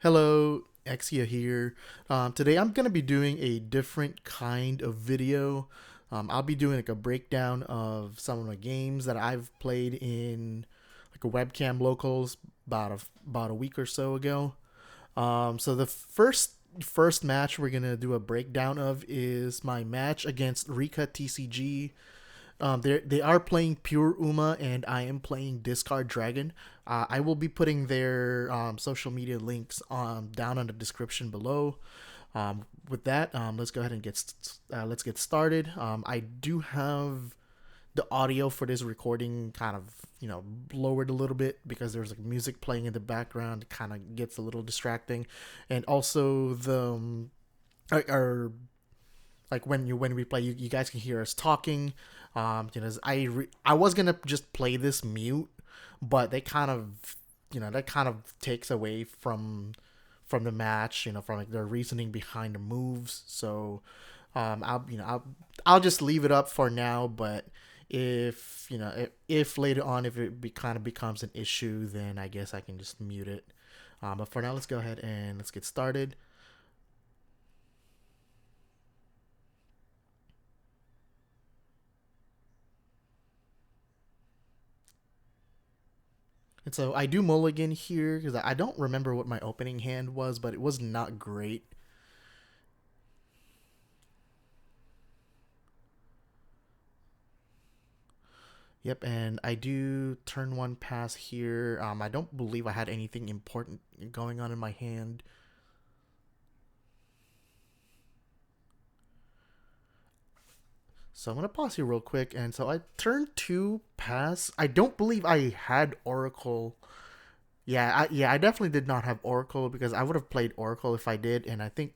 Hello, Exia here. Today I'm going to be doing a different kind of video. I'll be doing like a breakdown of some of the games that I've played in like a webcam locals about a week or so ago. So the first match we're gonna do a breakdown of is my match against RikkaTCG. They are playing Pure Uma, and I am playing Discard Dragon. I will be putting their social media links down in the description below. With that, let's go ahead and let's get started. I do have the audio for this recording kind of lowered a little bit because there's like music playing in the background. It kind of gets a little distracting, and also our like when we play, you guys can hear us talking. I was gonna just play this mute, but they kind of that kind of takes away from the match, from like their reasoning behind the moves. So I'll just leave it up for now. But if later on if kind of becomes an issue, then I guess I can just mute it. But for now, let's go ahead and let's get started. And so I do mulligan here because I don't remember what my opening hand was, but it was not great. Yep, and I do turn one pass here. I don't believe I had anything important going on in my hand. So I'm gonna pause here real quick, and so I turn two pass. I don't believe I had Oracle. Yeah, I definitely did not have Oracle because I would have played Oracle if I did, and I think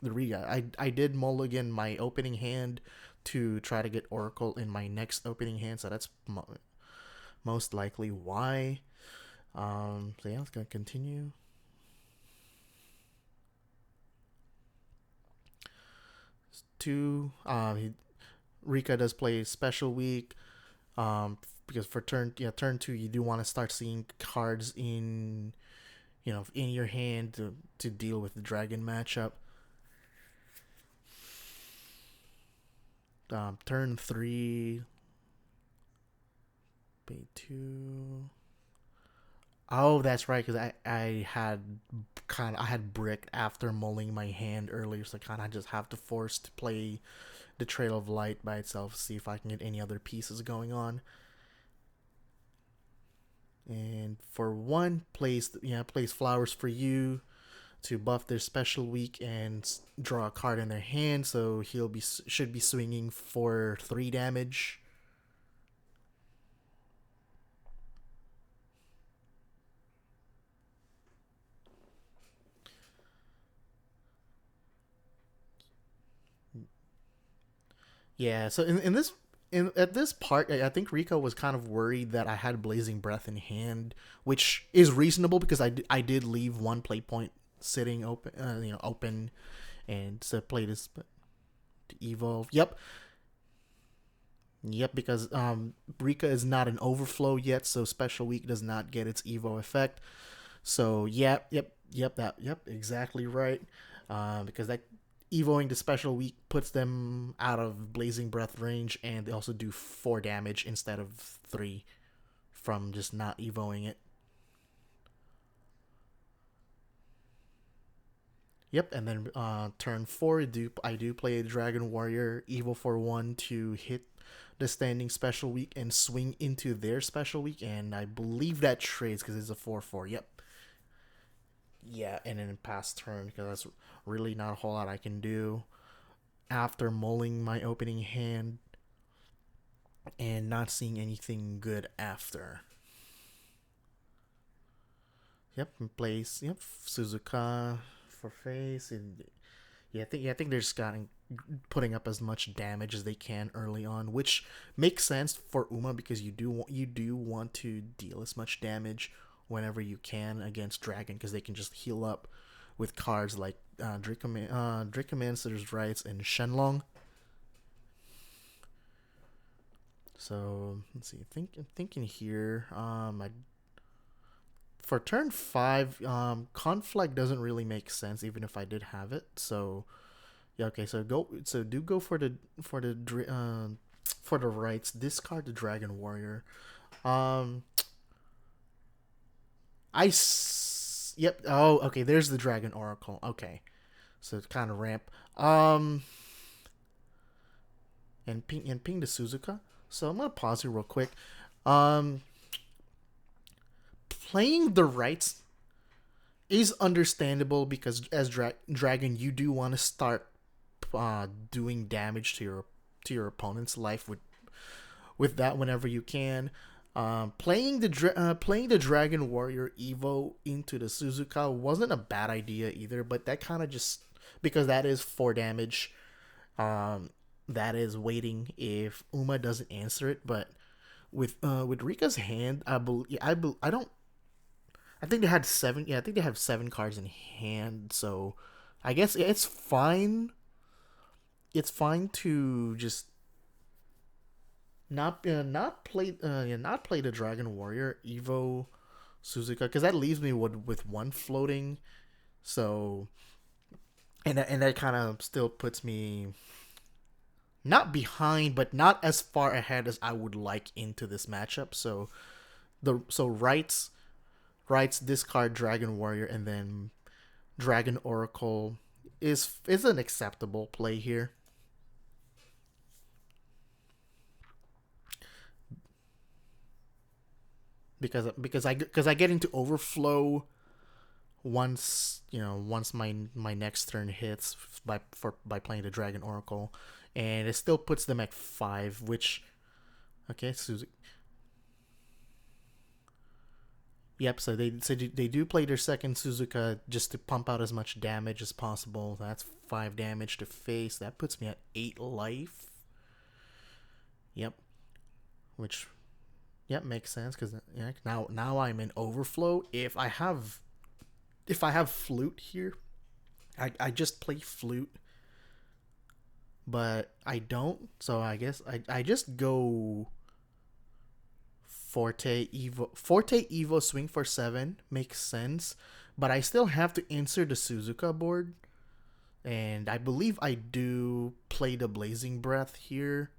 I did mulligan my opening hand to try to get Oracle in my next opening hand, so that's most likely why. So yeah, let's gonna continue. Two. Rika does play special week. Because for turn two, you do want to start seeing cards in your hand to deal with the dragon matchup. Turn three, pay two. Oh, that's right, because I had bricked after mulling my hand earlier, so I kind of just have to force to play the Trail of Light by itself, see if I can get any other pieces going on. And for one, plays Flowers for You to buff their special week and draw a card in their hand, so should be swinging for 3 damage. Yeah, so at this part, I think Rico was kind of worried that I had Blazing Breath in hand, which is reasonable because I did leave one play point sitting open, and so play this to evolve. Yep, because Rika is not an overflow yet, so special week does not get its evo effect. So yep, exactly right. Because that evoing the special week puts them out of Blazing Breath range, and they also do 4 damage instead of 3 from just not evoing it. Yep, and then turn four, I do play a Dragon Warrior Evil for 1 to hit the standing special week and swing into their special week, and I believe that trades because it's a 4/4. Yep. Yeah, and then pass turn because that's really not a whole lot I can do after mulling my opening hand and not seeing anything good after. Yep, place. Yep, Suzuka for face, and I think they're just got putting up as much damage as they can early on, which makes sense for Uma because you do want to deal as much damage whenever you can against Dragon because they can just heal up with cards like Dracomnacer's Rites and Shenlong. So let's see. I'm thinking here. I for turn 5, conflict doesn't really make sense even if I did have it. So yeah, okay. So go for the rights. Discard the Dragon Warrior. Um, yep. Oh, okay. There's the Dragon Oracle. Okay, so it's kind of ramp. And ping the Suzuka. So I'm gonna pause here real quick. Um, Playing the rights is understandable because as Dragon, you do want to start doing damage to your opponent's life with that whenever you can. Playing the Dragon Warrior Evo into the Suzuka wasn't a bad idea either, but that kind of just because that is 4 damage. That is waiting if Uma doesn't answer it, but with Rika's hand, I don't. I think they had 7. Yeah, I think they have 7 cards in hand, so I guess it's fine. It's fine to just not play the Dragon Warrior Evo Suzuka because that leaves me with 1 floating. So and that kind of still puts me not behind, but not as far ahead as I would like into this matchup. So Rites discard Dragon Warrior and then Dragon Oracle is an acceptable play here. Because I get into overflow once my next turn hits by playing the Dragon Oracle, and it still puts them at 5, which okay, Suzuki. Yep, so they do play their second Suzuka just to pump out as much damage as possible. That's 5 damage to face. That puts me at 8 life. Yep, which makes sense because now I'm in overflow. If I have flute here, I just play flute, but I don't. So I guess I just go Forte Evo swing for 7 makes sense, but I still have to answer the Suzuka board, and I believe I do play the Blazing Breath here.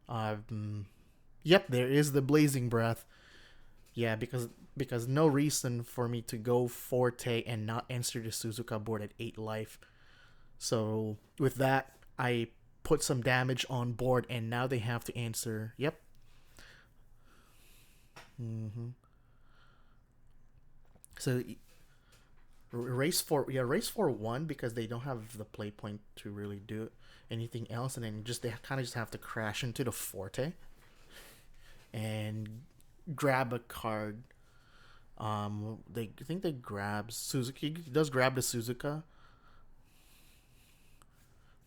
Yep, there is the Blazing Breath. Yeah, because no reason for me to go Forte and not answer the Suzuka board at 8 life. So with that, I put some damage on board, and now they have to answer. Yep. So race for 1 because they don't have the play point to really do anything else, and then they kind of just have to crash into the Forte and grab a card. They think they grab Suzuki. Does grab the Suzuka.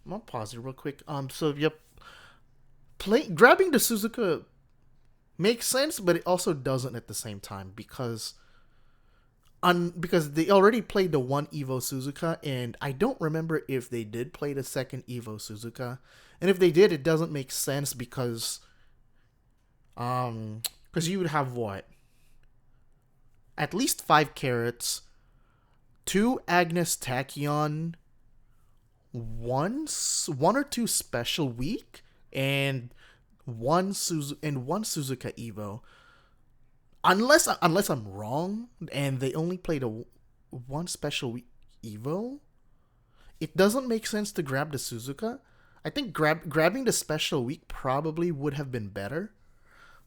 I'm gonna pause it real quick. So yep, grabbing the Suzuka makes sense, but it also doesn't at the same time because they already played the 1 Evo Suzuka, and I don't remember if they did play the second Evo Suzuka, and if they did, it doesn't make sense because you would have what, at least 5 carrots, 2 Agnes Tachyon, one or 2 special week, and one Suzuka Evo. Unless I'm wrong, and they only played a 1 special week Evo, it doesn't make sense to grab the Suzuka. I think grabbing the special week probably would have been better,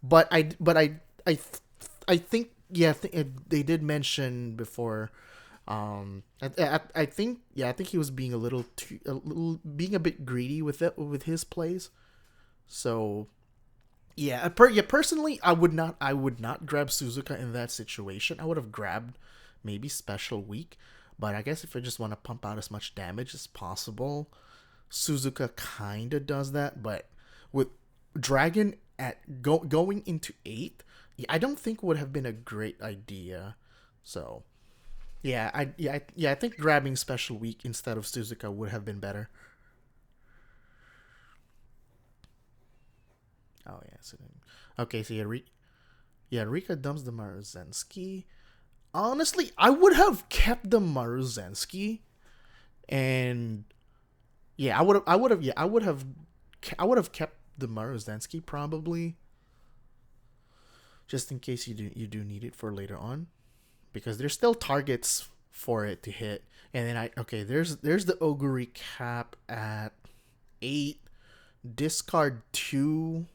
but I think they did mention before. I think he was being being a bit greedy with his plays. So personally, I would not grab Suzuka in that situation. I would have grabbed maybe special week, but I guess if I just want to pump out as much damage as possible, Suzuka kind of does that. But with Dragon at going into 8, I don't think would have been a great idea. So I think grabbing special week instead of Suzuka would have been better. Oh yeah. So okay. So Yeah, Rika dumps the Maruzensky. Honestly, I would have kept the Maruzensky, and yeah, I would have kept the Maruzensky probably, just in case you do need it for later on, because there's still targets for it to hit. And then there's the Ogre cap at 8. Discard 2.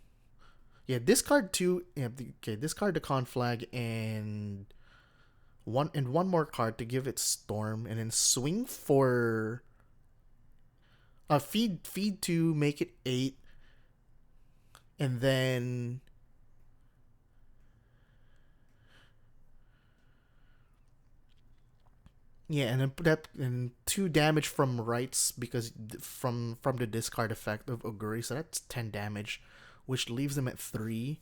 Yeah, discard 2. Yeah, discard the conflag and one more card to give it storm, and then swing for feed 2, make it 8, and then yeah, and then put that and 2 damage from Rites, because from the discard effect of Oguri, so that's 10 damage, which leaves them at 3.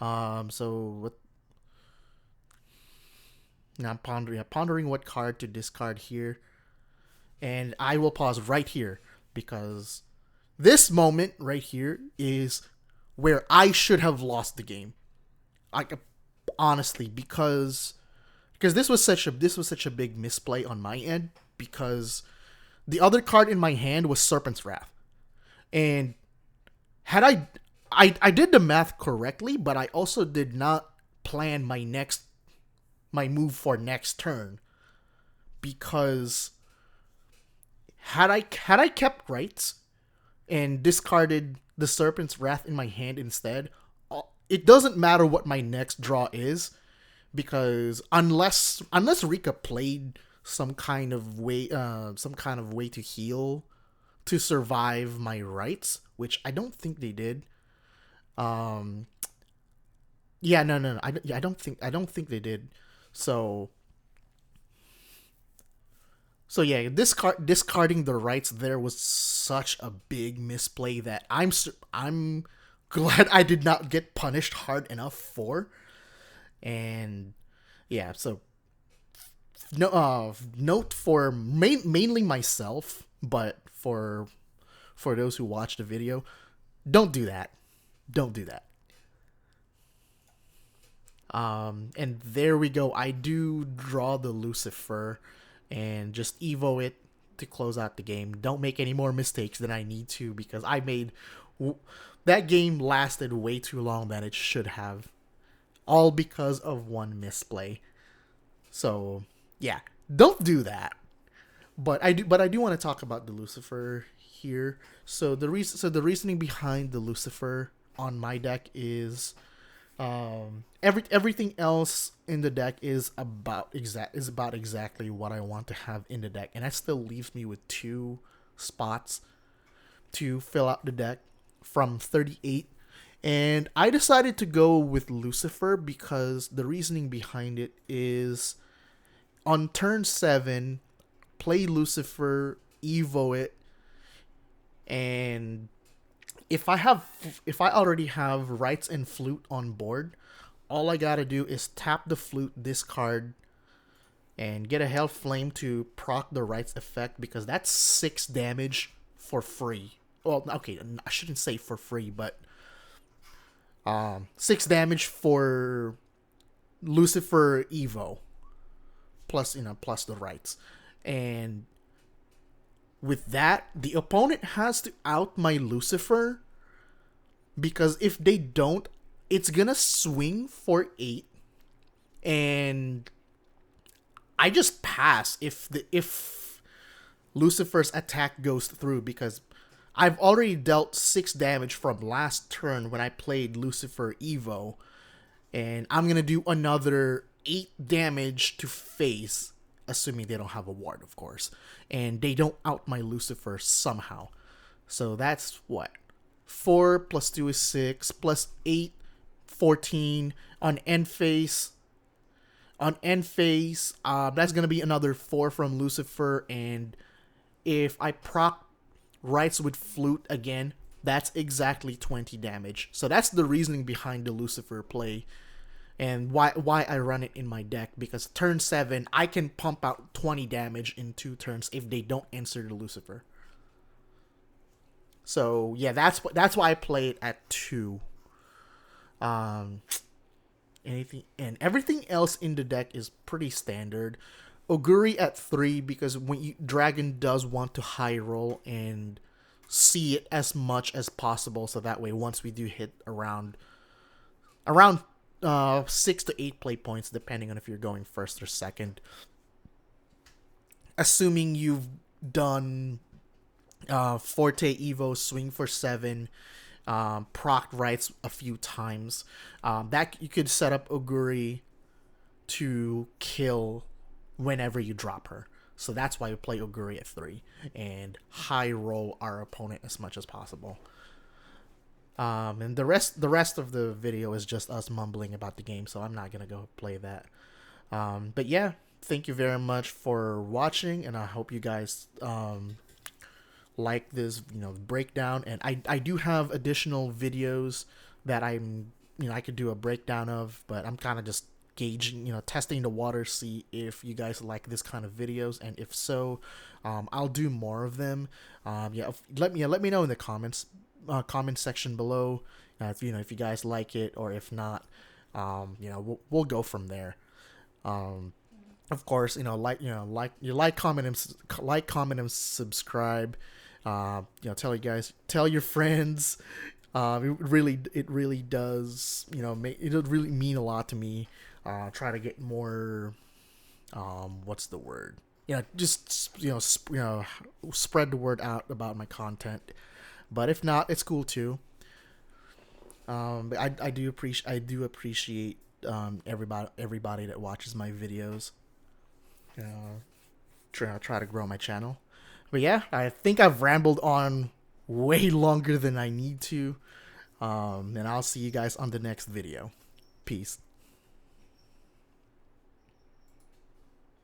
So what? Now I'm pondering what card to discard here, and I will pause right here, because this moment right here is where I should have lost the game. Like, honestly, because this was such a big misplay on my end, because the other card in my hand was Serpent's Wrath, and had I did the math correctly, but I also did not plan my move for next turn, because had I kept Rites and discarded the Serpent's Wrath in my hand instead, it doesn't matter what my next draw is, because unless Rika played some kind of way to heal to survive my Rites, which I don't think they did. Yeah, no. I don't think they did. So yeah, discarding the Rites there was such a big misplay that I'm glad I did not get punished hard enough for. And yeah, so no note for mainly myself, but for those who watch the video, don't do that. Don't do that. And there we go. I do draw the Lucifer and just evo it to close out the game. Don't make any more mistakes than I need to, because that game lasted way too long than it should have, all because of one misplay. So yeah, don't do that. But I do want to talk about the Lucifer here. So the reasoning behind the Lucifer on my deck is, everything else in the deck is about exactly what I want to have in the deck, and that still leaves me with 2 spots to fill out the deck from 38. And I decided to go with Lucifer because the reasoning behind it is, on turn 7, play Lucifer, evo it, and if I already have Rites and Flute on board, all I gotta do is tap the Flute, discard, and get a Hell Flame to proc the Rites effect, because that's 6 damage for free. Well, okay, I shouldn't say for free, but 6 damage for Lucifer Evo, plus the Rites. And with that, the opponent has to out my Lucifer, because if they don't, it's gonna swing for 8, and I just pass if Lucifer's attack goes through, because I've already dealt 6 damage from last turn when I played Lucifer Evo, and I'm gonna do another 8 damage to face, assuming they don't have a ward, of course, and they don't out my Lucifer somehow. So that's what? 4 plus 2 is 6, plus 8, 14. On end phase, that's gonna be another 4 from Lucifer, and if I proc Rites with Flute again, that's exactly 20 damage. So that's the reasoning behind the Lucifer play, and why I run it in my deck, because turn 7 I can pump out 20 damage in 2 turns if they don't answer the Lucifer. So yeah, that's why I play it at 2. anything, and everything else in the deck is pretty standard. Oguri at 3 because dragon does want to high roll and see it as much as possible, so that way once we do hit around 6 to 8 play points, depending on if you're going first or second, assuming you've done Forte Evo, swing for 7, proc Rites a few times, that you could set up Oguri to kill whenever you drop her. So that's why we play Oguri at 3 and high roll our opponent as much as possible. And the rest of the video is just us mumbling about the game, so I'm not gonna go play that. But yeah, thank you very much for watching, and I hope you guys like this breakdown. And I do have additional videos that I could do a breakdown of, but I'm kind of just gauging, testing the water, see if you guys like this kind of videos, and if so, I'll do more of them. Let me know in the comment section below, if you guys like it, or if not, we'll go from there. Of course, comment and subscribe. Tell your friends. It really does, it would really mean a lot to me. Try to get more, what's the word? Just spread the word out about my content. But if not, it's cool too. But I do appreciate everybody that watches my videos. Try to grow my channel. But yeah, I think I've rambled on way longer than I need to. And I'll see you guys on the next video. Peace.